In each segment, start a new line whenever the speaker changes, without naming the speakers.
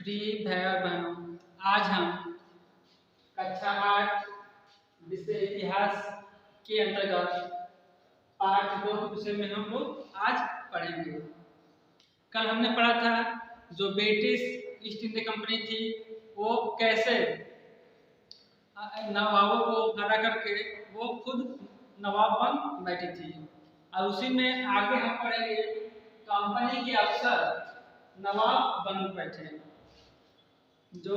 प्रिय भाई और बहनों, आज हम कक्षा 8 विषय इतिहास के अंतर्गत पाठ 2 विषय में हम लोग आज पढ़ेंगे। कल हमने पढ़ा था जो ब्रिटिश ईस्ट इंडिया कंपनी थी वो कैसे नवाबों को हरा करके वो खुद नवाब बन बैठी थी, और उसी में आगे हम पढ़ेंगे कंपनी के अफसर नवाब बन बैठे। जो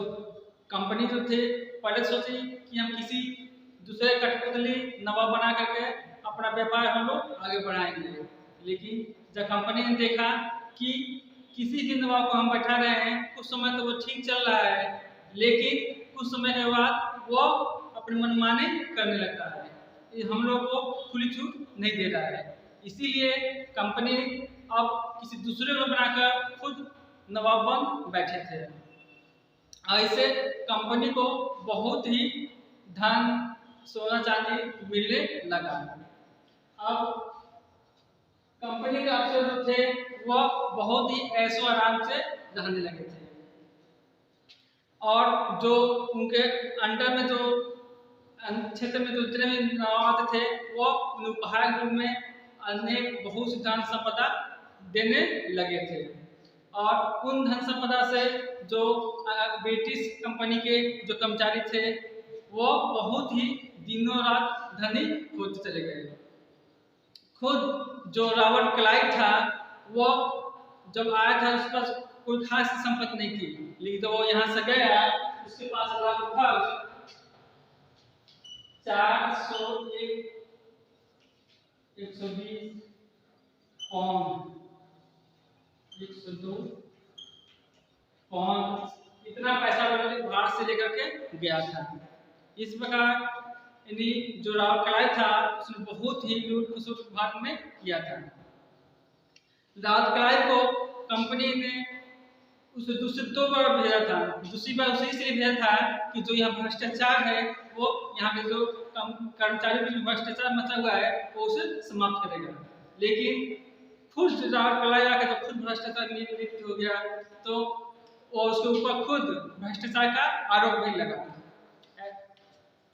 कंपनी जो थे पहले सोची कि हम किसी दूसरे कठपुतली नवाब बना करके अपना व्यापार हम लोग आगे बढ़ाएंगे, लेकिन जब कंपनी ने देखा कि किसी भी नवाब को हम बैठा रहे हैं कुछ समय तो वो ठीक चल रहा है, लेकिन कुछ समय के बाद वो अपनी मनमानी करने लगता है, हम लोग को खुली छूट नहीं दे रहा है। इसीलिए कंपनी अब किसी दूसरे को बनाकर खुद नवाब बन बैठे थे। ऐसे कंपनी को बहुत ही धन सोना चांदी मिलने लगा। अब कंपनी के अफसर जो थे वह बहुत ही ऐशो आराम से रहने लगे थे, और जो उनके अंडर में जो क्षेत्र में जो जितने भी नवाब आते थे वो उपहार के रूप में अनेक बहुत सी धन संपदा देने लगे थे, और उन धन संपदा से जो ब्रिटिश कंपनी के जो कर्मचारी थे वो बहुत ही दिनों रात धनी होते चले गए। खुद जो रॉबर्ट क्लाइव था वो जब आया था उसके पास कोई खास संपत्ति नहीं थी, लेकिन तो वो यहाँ से गया उसके पास लगभग 401 120 पाउंड 102 पाउंड इतना पैसा भारत से लेकर के गया था। इस प्रकार जो रॉबर्ट क्लाइव था उसने बहुत ही लूट खसोट भारत में किया था। रॉबर्ट क्लाइव को कंपनी ने उसे दूसरे 2 बार भेजा था। दूसरी बार उसे इसलिए भेजा था कि जो यहाँ भ्रष्टाचार है वो यहाँ पे जो कर्मचारी में भ्रष्टाचार मचा हुआ है वो उसे समाप्त करेगा, लेकिन खुद रॉबर्ट क्लाइव आकर जब खुद भ्रष्टाचार में लिप्त हो गया तो वो उसके ऊपर खुद भ्रष्टाचार का आरोप भी लगा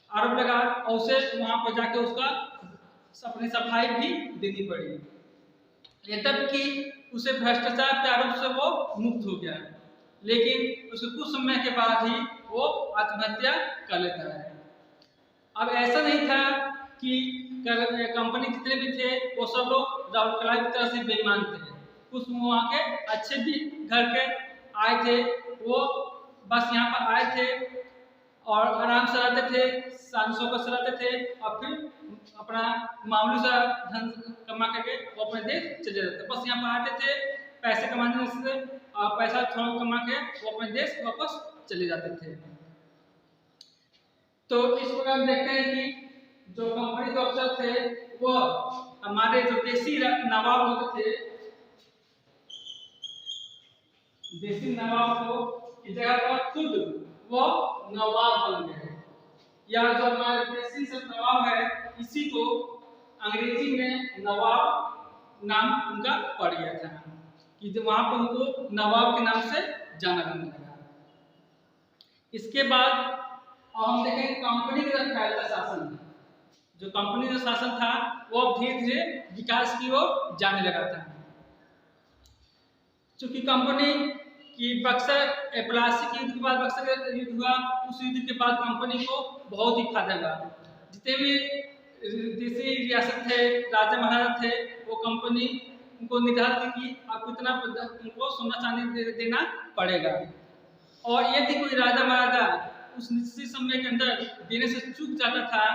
और उसे वहां पर जाके उसका अपनी सफाई भी देनी पड़ी। ये तब कि उसे भ्रष्टाचार के आरोप से वो मुक्त हो गया, लेकिन उसके कुछ समय के बाद ही वो आत्महत्या कर लेता है। अब ऐसा नहीं था कि कंपनी जितने भी थे वो सब लोग रॉबर्ट क्लाइव की तरह से बेईमान थे। कुछ वहाँ के अच्छे भी घर के आए थे, वो बस यहाँ पर आए थे और आराम से रहते थे, सांसों को रहते थे और फिर अपना मामूली सा धन कमा करके वो अपने देश चले जाते। बस यहाँ पर आते थे पैसे कमाने से और पैसा थोड़ा कमा के वो अपने देश वापस चले जाते थे। तो इस प्रकार देखते हैं कि जो कंपनी के अफसर थे वो हमारे जो देसी नवाब होते थे, देसी नवाब को की जगह पर खुद वो नवाब बन गए, या जो हमारे देसी सब नवाब है इसी को अंग्रेजी में नवाब नाम उनका पड़ गया था, कि जब वहां पर उनको नवाब के नाम से जाना जाने लगा। इसके बाद हम देखें कंपनी का फैलता शासन, जो कंपनी का शासन था वो धीरे धीरे विकास की ओर जाने लगा था। चूंकि कंपनी कि बक्सर प्लासी युद्ध के बाद बक्सर युद्ध हुआ, उस युद्ध के बाद कंपनी को बहुत ही फायदा हुआ। जितने भी देसी रियासत थे राजा महाराजा थे वो कंपनी उनको निर्धारित की आपको इतना उनको सोना चांदी देना पड़ेगा, और यदि कोई राजा महाराजा उस निश्चित समय के अंदर देने से चूक जाता था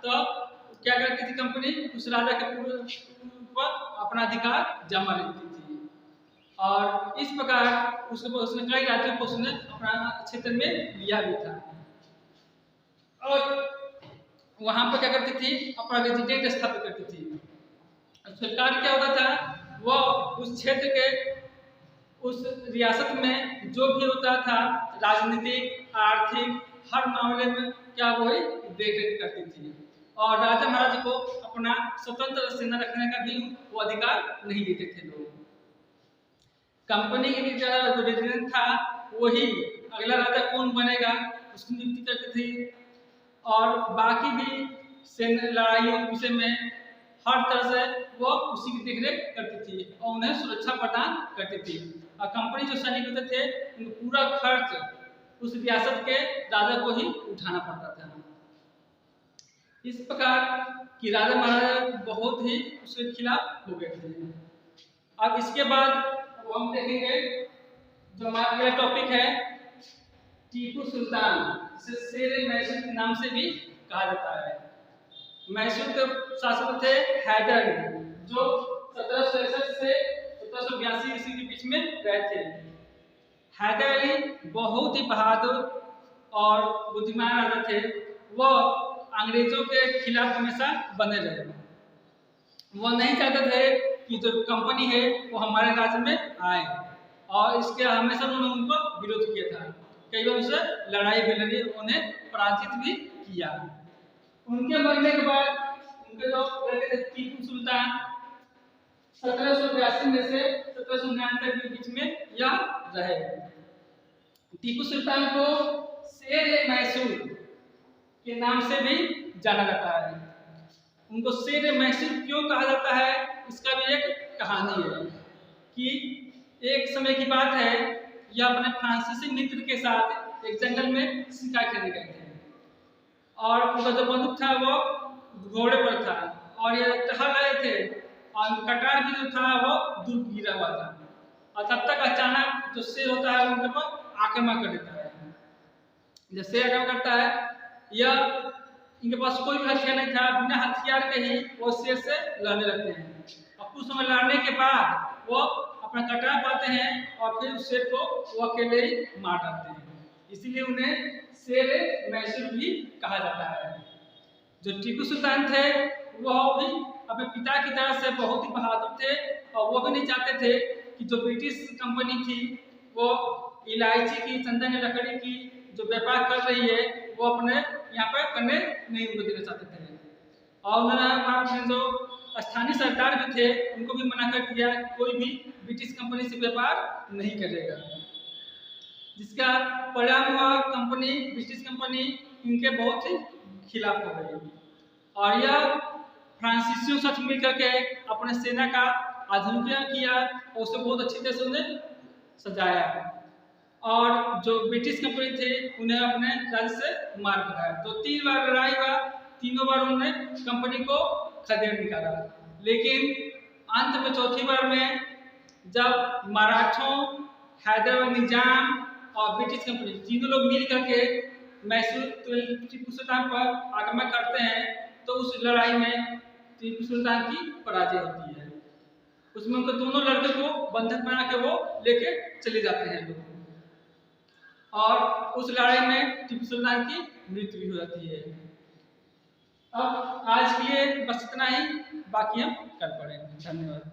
तो क्या करती थी कंपनी उस राजा के ऊपर अपना अधिकार जमा लेती थी, और इस प्रकार उसने कई राज्यों को उसने अपना क्षेत्र में लिया भी था। और वहां पर क्या करती थी अपना रेजिडेंट स्थापित करती थी। सरकार क्या होता था वो उस क्षेत्र के उस रियासत में जो भी होता था राजनीतिक आर्थिक हर मामले में क्या वही देख रेख करती थी, और राजा महाराज को अपना स्वतंत्र सेना रखने का भी वो अधिकार नहीं देते थे लोग। कंपनी के जो रेजिडेंट था वही अगला राजा कौन बनेगा उसकी नियुक्ति करती थी। और बाकी भी सैन्य लड़ाइयों के विषय में हर तरह से वो उसी की देखरेख करती थी और उन्हें सुरक्षा प्रदान करती थी। और कंपनी जो सैनिक होते थे उनको पूरा खर्च उस रियासत के राजा को ही उठाना पड़ता था। इस प्रकार कि राजा महाराजा बहुत ही उसके खिलाफ हो गए थे। अब इसके बाद हम देखेंगे जो हमारा अगला टॉपिक है टीपू सुल्तान, जिसे शेर मैसूर के नाम से भी कहा जाता है। मैसूर के शासक थे हैदर अली, जो 1761 से 1782 ईस्वी के बीच में रहे थे। हैदर अली बहुत ही बहादुर और बुद्धिमान राजा थे। वह अंग्रेजों के खिलाफ हमेशा बने रहे। वो नहीं चाहते थे कि जो कंपनी है वो हमारे राज्य में आए और इसके हमेशा उन्होंने उनको विरोध किया था। कई बार उनसे लड़ाई भी लड़ी, उन्हें पराजित भी किया। उनके मरने के बाद उनके जो लड़के थे टीपू सुल्तान 1782 में से 1799 के बीच में यह रहे। टीपू सुल्तान को शेर मैसूर के नाम से भी जाना जाता है। उनको शेर मैसूर क्यों कहा जाता है, इसका भी एक कहानी है कि एक समय की बात है, यह अपने फ्रांसीसी मित्र के साथ एक जंगल में शिकार करने गए थे और उनका जो बंदूक था वो घोड़े पर था और ये टहल रहे थे और कटार भी जो था वो दूर गिरा हुआ था और तब तक अचानक जो शेर होता है उनके पर आक्रमण कर देता है। जब शेर आक्रमण करता है, यह इनके पास कोई भी हथियार नहीं था, बिना हथियार के ही वो शेर से लड़ने लगते हैं और कुछ समय लड़ने के बाद वो अपना कटार पाते हैं और फिर उस शेर को वो अकेले ही मार डालते हैं। इसीलिए उन्हें शेर मैसूर भी कहा जाता है। जो टीपू सुल्तान थे वह भी अपने पिता की तरह से बहुत ही बहादुर थे और वो भी नहीं चाहते थे कि जो ब्रिटिश कंपनी थी वो इलायची की, चंदन लकड़ी की जो व्यापार कर रही है वो अपने यहाँ पर करने नहीं उनको देना चाहते थे। और उन्होंने जो स्थानीय सरकार भी थे उनको भी मना कर दिया, कोई भी ब्रिटिश कंपनी से व्यापार नहीं करेगा। जिसका परिणाम हुआ कंपनी, ब्रिटिश कंपनी इनके बहुत ही खिलाफ हो गई और यह फ्रांसीसियों के साथ मिलकर के अपने सेना का आधुनिकीकरण किया और उसे बहुत अच्छी तरह से उन्हें सजाया और जो ब्रिटिश कंपनी थी उन्हें अपने राज्य से मार भगाया। तो 3 बार लड़ाई हुआ, तीनों बार उन्होंने कंपनी को खदेड़ निकाला, लेकिन अंत में चौथी बार में जब मराठों, हैदर निजाम और ब्रिटिश कंपनी तीनों लोग मिल करके मैसूर टीपू सुल्तान पर आक्रमण करते हैं तो उस लड़ाई में टीपू सुल्तान की पराजय होती है। उसमें उनके दोनों लड़के को बंधक बना के वो लेके चले जाते हैं लोग और उस लड़ाई में टीपू सुल्तान की मृत्यु भी हो जाती है। अब आज के लिए बस इतना ही, बाकी हम कल पढ़ेंगे। धन्यवाद।